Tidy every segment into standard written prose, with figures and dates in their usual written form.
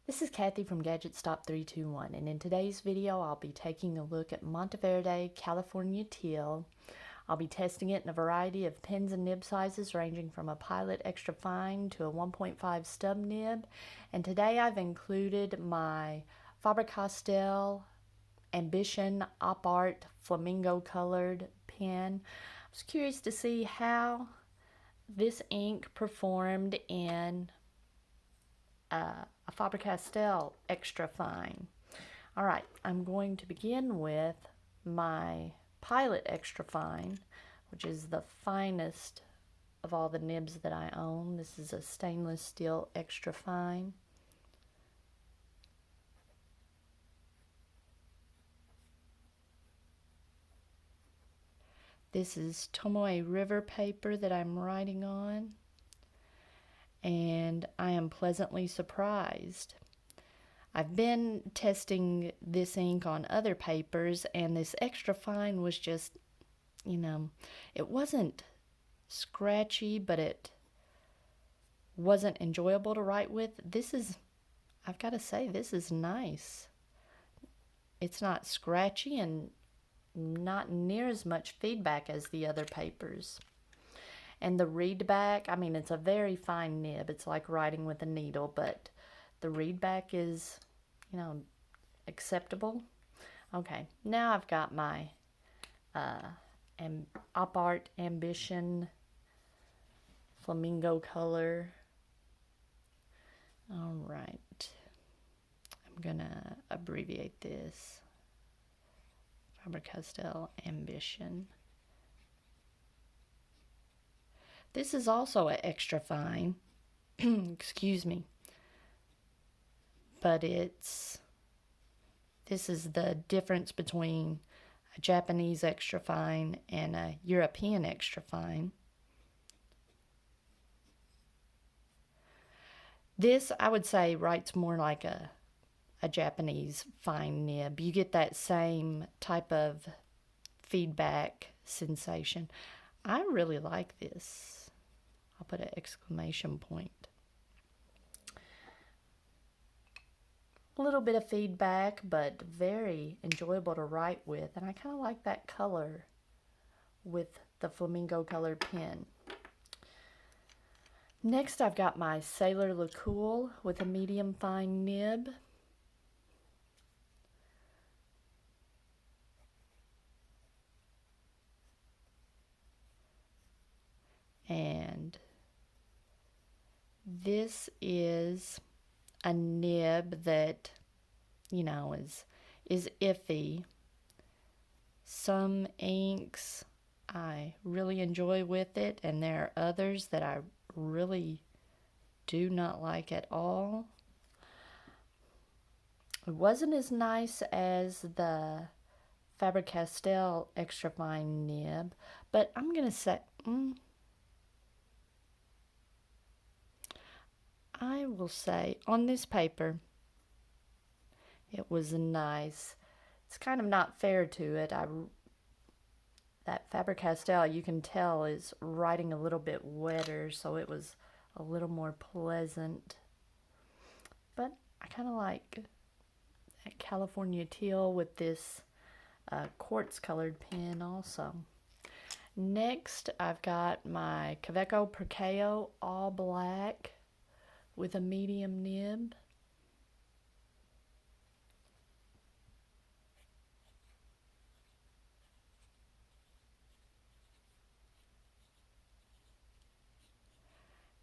This is Kathy from Gadget Stop 321, and in today's video I'll be taking a look at Monteverde California Teal. I'll be testing it in a variety of pins and nib sizes ranging from a Pilot Extra Fine to a 1.5 stub nib, and today I've included my Faber-Castell Ambition Op Art Flamingo colored pen. I was curious to see how this ink performed in a Faber-Castell Extra Fine. Alright, I'm going to begin with my Pilot Extra Fine, which is the finest of all the nibs that I own. This is a stainless steel Extra Fine. This is Tomoe River paper that I'm writing on, and I am pleasantly surprised. I've been testing this ink on other papers, and this Extra Fine was just, it wasn't scratchy, but it wasn't enjoyable to write with. I've got to say, this is nice. It's not scratchy and not near as much feedback as the other papers. And the read back, it's a very fine nib. It's like writing with a needle, but the read back is, acceptable. Okay, now I've got my Op Art Ambition Flamingo color. All right, I'm gonna abbreviate this. Faber-Castell Ambition. This is also an Extra Fine, excuse me, but this is the difference between a Japanese Extra Fine and a European Extra Fine. This, I would say, writes more like a Japanese fine nib. You get that same type of feedback sensation. I really like this. I'll put an exclamation point. A little bit of feedback, but very enjoyable to write with, and I kind of like that color with the flamingo colored pen. Next, I've got my Sailor LeCool with a medium fine nib. And this is a nib that, is iffy. Some inks I really enjoy with it, and there are others that I really do not like at all. It wasn't as nice as the Faber-Castell Extra Fine nib, but I'm going to say, I will say on this paper, it was nice. It's kind of not fair to it. That Faber-Castell, you can tell, is writing a little bit wetter, so it was a little more pleasant. But I kind of like that California Teal with this quartz colored pen also. Next, I've got my Kaweco Perkeo all black with a medium nib.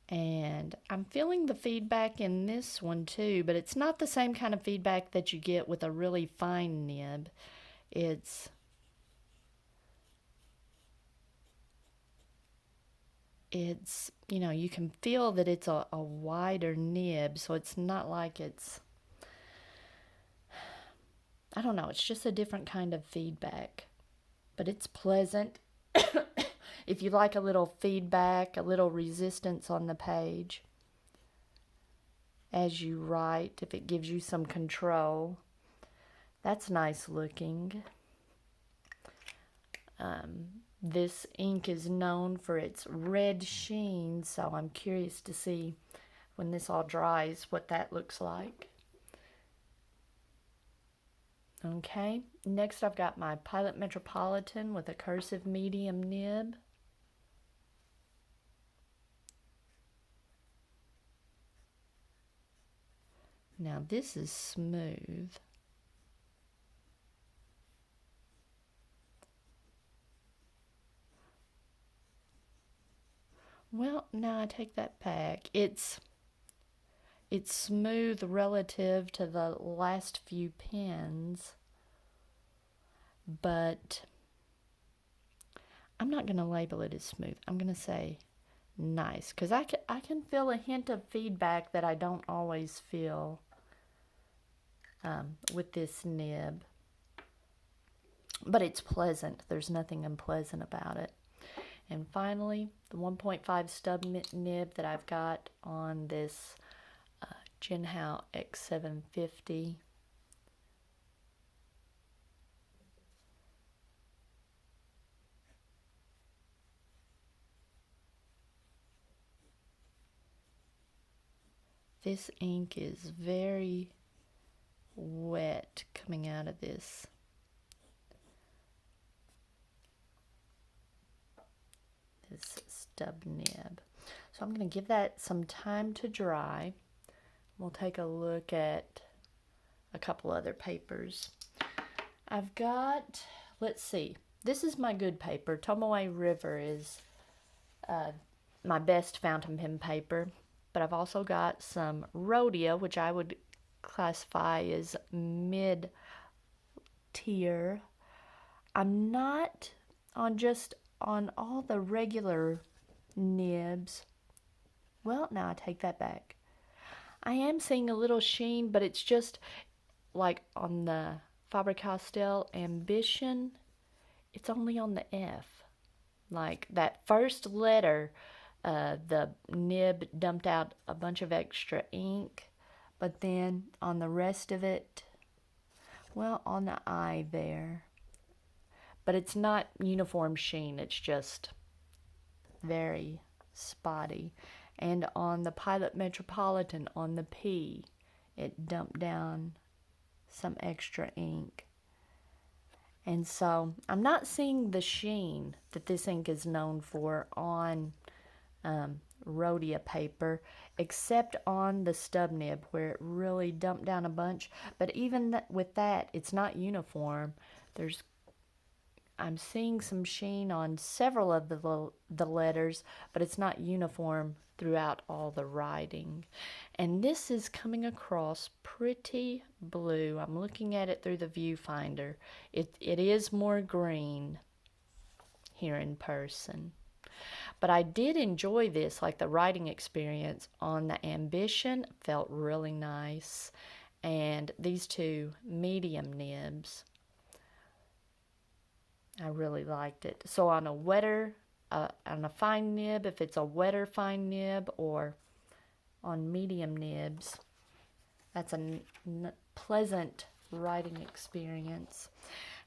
And I'm feeling the feedback in this one too, but it's not the same kind of feedback that you get with a really fine nib. It's you can feel that it's a wider nib, so it's not like it's, I don't know, it's just a different kind of feedback. But it's pleasant. If you like a little feedback, a little resistance on the page as you write, if it gives you some control, that's nice looking. This ink is known for its red sheen, so I'm curious to see when this all dries what that looks like. Okay, next I've got my Pilot Metropolitan with a cursive medium nib. Now this is smooth. Well, no, I take that back. It's smooth relative to the last few pens, but I'm not going to label it as smooth. I'm going to say nice, because I can feel a hint of feedback that I don't always feel with this nib. But it's pleasant. There's nothing unpleasant about it. And finally, the 1.5 stub nib that I've got on this Jinhao X750. This ink is very wet coming out of this. Stub nib. So I'm going to give that some time to dry. We'll take a look at a couple other papers. I've got, let's see, this is my good paper. Tomoe River is my best fountain pen paper, but I've also got some Rhodia, which I would classify as mid-tier. I'm not on all the regular nibs. Well, now I take that back. I am seeing a little sheen, but it's just like on the Faber-Castell Ambition, it's only on the F. Like that first letter, the nib dumped out a bunch of extra ink, but then on the rest of it, well, on the I there. But it's not uniform sheen, it's just very spotty. And on the Pilot Metropolitan, on the P, it dumped down some extra ink. And so I'm not seeing the sheen that this ink is known for on Rhodia paper, except on the stub nib where it really dumped down a bunch. But even with that, it's not uniform. I'm seeing some sheen on several of the letters, but it's not uniform throughout all the writing. And this is coming across pretty blue. I'm looking at it through the viewfinder. It is more green here in person. But I did enjoy this, like the writing experience on the Ambition felt really nice. And these two medium nibs, I really liked it. So on a wetter, on a fine nib, if it's a wetter fine nib, or on medium nibs, that's a pleasant writing experience.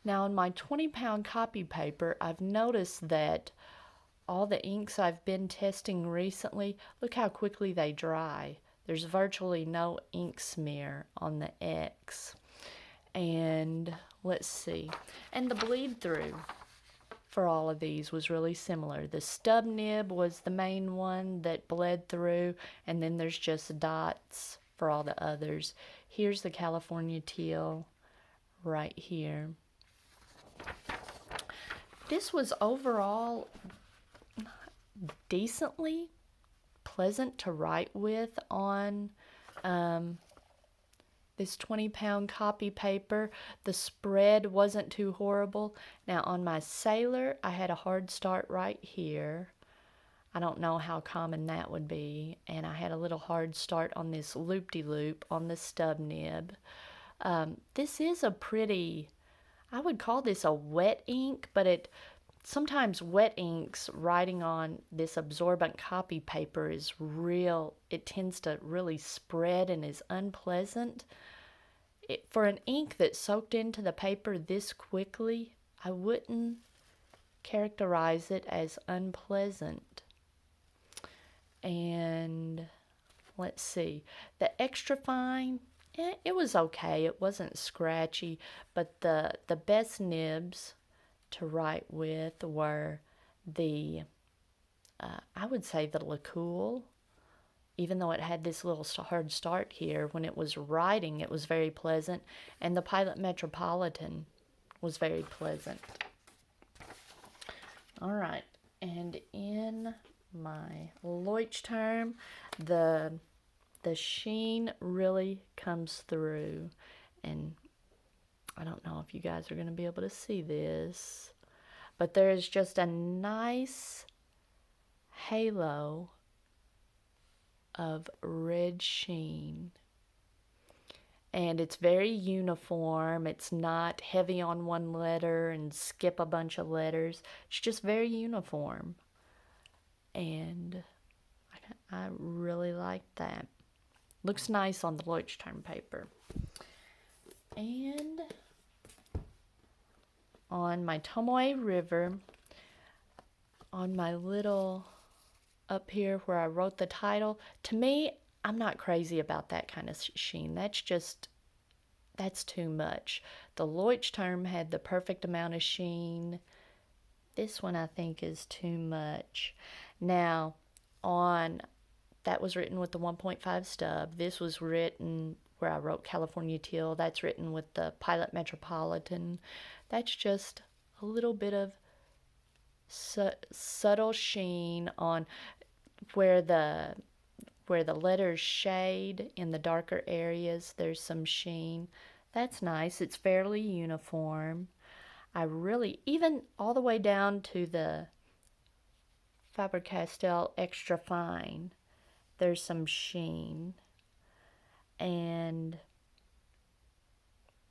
Now on my 20-pound copy paper, I've noticed that all the inks I've been testing recently, look how quickly they dry. There's virtually no ink smear on the X. And let's see. And the bleed through for all of these was really similar. The stub nib was the main one that bled through, and then there's just dots for all the others. Here's the California Teal right here. This was overall decently pleasant to write with on this 20-pound copy paper. The spread wasn't too horrible. Now on my Sailor, I had a hard start right here. I don't know how common that would be. And I had a little hard start on this loop-de-loop on the stub nib. This is a pretty, I would call this a wet ink, but sometimes wet inks writing on this absorbent copy paper is it tends to really spread and is unpleasant. For an ink that soaked into the paper this quickly, I wouldn't characterize it as unpleasant. And let's see, the extra fine It was okay. It wasn't scratchy, but the best nibs to write with were the I would say the LaCool. Even though it had this little hard start here, when it was writing, it was very pleasant, and the Pilot Metropolitan was very pleasant. All right, and in my Leuchtturm, the sheen really comes through, and I don't know if you guys are going to be able to see this, but there is just a nice halo of red sheen, and it's very uniform. It's not heavy on one letter and skip a bunch of letters. It's just very uniform, and I really like that. Looks nice on the Leuchtturm paper. And on my Tomoe River, on my little up here where I wrote the title, to me, I'm not crazy about that kind of sheen. That's too much. The Leuchtturm had the perfect amount of sheen. This one I think is too much. Now, that was written with the 1.5 stub. This was written where I wrote California Teal. That's written with the Pilot Metropolitan. That's just a little bit of subtle sheen on where the letters shade in the darker areas. There's some sheen. That's nice. It's fairly uniform. I really, even all the way down to the Faber-Castell Extra Fine, there's some sheen. And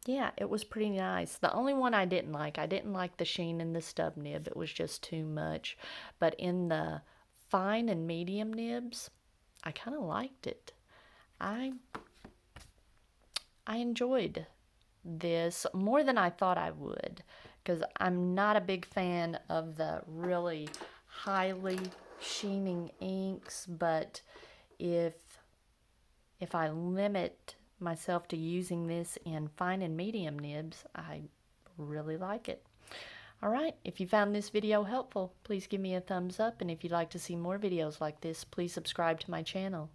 yeah, it was pretty nice. The only one I didn't like the sheen in the stub nib. It was just too much. But in the fine and medium nibs, I kind of liked it. I enjoyed this more than I thought I would, because I'm not a big fan of the really highly sheening inks, but if I limit myself to using this in fine and medium nibs, I really like it. Alright, if you found this video helpful, please give me a thumbs up, and if you'd like to see more videos like this, please subscribe to my channel.